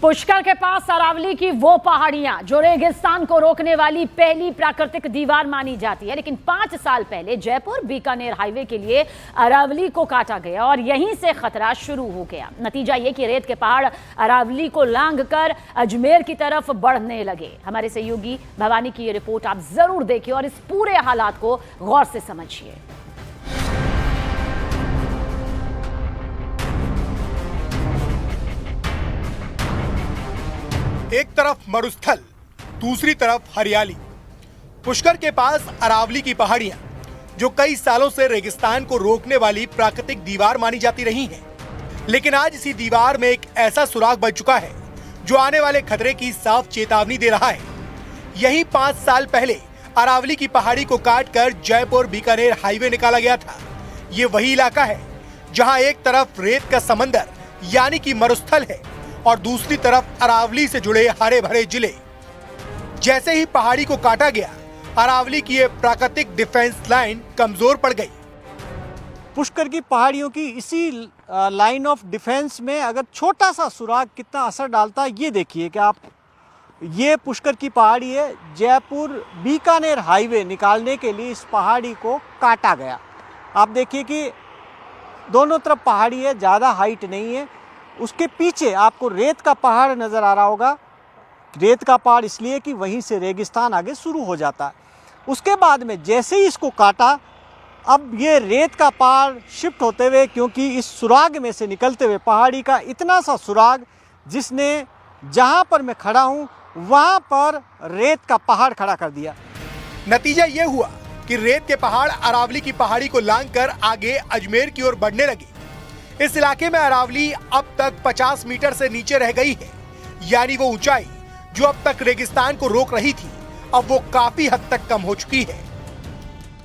पुष्कर के पास अरावली की वो पहाड़ियां जो रेगिस्तान को रोकने वाली पहली प्राकृतिक दीवार मानी जाती है, लेकिन 5 साल पहले जयपुर बीकानेर हाईवे के लिए अरावली को काटा गया और यहीं से खतरा शुरू हो गया। नतीजा ये कि रेत के पहाड़ अरावली को लांघकर अजमेर की तरफ बढ़ने लगे। हमारे सहयोगी भवानी की ये रिपोर्ट आप जरूर देखिए और इस पूरे हालात को गौर से समझिए। एक तरफ मरुस्थल, दूसरी तरफ हरियाली। पुष्कर के पास अरावली की पहाड़ियां जो कई सालों से रेगिस्तान को रोकने वाली प्राकृतिक दीवार मानी जाती रही हैं, लेकिन आज इसी दीवार में एक ऐसा सुराग बन चुका है जो आने वाले खतरे की साफ चेतावनी दे रहा है। यही 5 साल पहले अरावली की पहाड़ी को काटकर जयपुर बीकानेर हाईवे निकाला गया था। ये वही इलाका है जहां एक तरफ रेत का समंदर यानी कि मरुस्थल है और दूसरी तरफ अरावली से जुड़े हरे भरे जिले। जैसे ही पहाड़ी को काटा गया, अरावली की ये प्राकृतिक डिफेंस लाइन कमजोर पड़ गई। पुष्कर की पहाड़ियों की इसी लाइन ऑफ डिफेंस में अगर छोटा सा सुराग कितना असर डालता है, ये देखिए कि आप, ये पुष्कर की पहाड़ी है। जयपुर बीकानेर हाईवे निकालने के लिए इस पहाड़ी को काटा गया। आप देखिए कि दोनों तरफ पहाड़ी है, ज़्यादा हाइट नहीं है। उसके पीछे आपको रेत का पहाड़ नज़र आ रहा होगा। रेत का पहाड़ इसलिए कि वहीं से रेगिस्तान आगे शुरू हो जाता है। उसके बाद में जैसे ही इसको काटा, अब ये रेत का पहाड़ शिफ्ट होते हुए, क्योंकि इस सुराग में से निकलते हुए पहाड़ी का इतना सा सुराग, जिसने जहाँ पर मैं खड़ा हूँ वहाँ पर रेत का पहाड़ खड़ा कर दिया। नतीजा ये हुआ कि रेत के पहाड़ अरावली की पहाड़ी को लांघकर आगे अजमेर की ओर बढ़ने लगे। इस इलाके में अरावली अब तक 50 मीटर से नीचे रह गई है, यानी वो ऊंचाई जो अब तक रेगिस्तान को रोक रही थी, अब वो काफी हद तक कम हो चुकी है।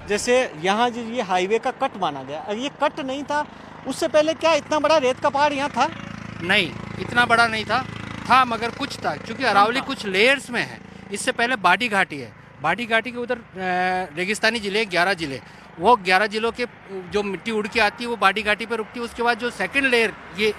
जैसे यहाँ जो ये हाईवे का कट माना गया, अगर ये कट नहीं था उससे पहले क्या इतना बड़ा रेत का पहाड़ यहाँ था? नहीं, इतना बड़ा नहीं था मगर कुछ था, क्योंकि अरावली कुछ लेयर्स में है। इससे पहले बाडी घाटी है, बाडी घाटी के उधर रेगिस्तानी जिले 11 जिले, वो 11 जिलों के जो मिट्टी उड़ के आती है वो बाडी घाटी पे रुकती है। उसके बाद जो सेकंड लेयर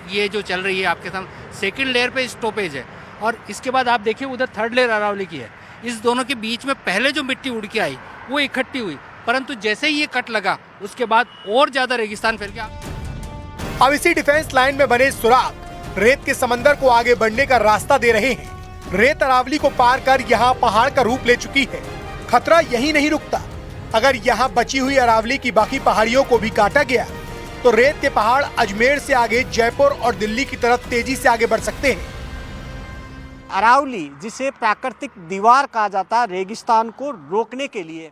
ये जो चल रही है आपके सामने, सेकंड लेयर पे स्टॉपेज है और इसके बाद आप देखिए उधर थर्ड लेयर अरावली की है। इस दोनों के बीच में पहले जो मिट्टी उड़ के आई वो इकट्ठी हुई, परंतु जैसे ही ये कट लगा उसके बाद और ज्यादा रेगिस्तान फैल गया। अब इसी डिफेंस लाइन में बने सुराग रेत के समंदर को आगे बढ़ने का रास्ता दे रहे हैं। रेत अरावली को पार कर यहाँ पहाड़ का रूप ले चुकी है। खतरा यही नहीं रुकता। अगर यहाँ बची हुई अरावली की बाकी पहाड़ियों को भी काटा गया तो रेत के पहाड़ अजमेर से आगे जयपुर और दिल्ली की तरफ तेजी से आगे बढ़ सकते हैं। अरावली, जिसे प्राकृतिक दीवार कहा जाता है रेगिस्तान को रोकने के लिए,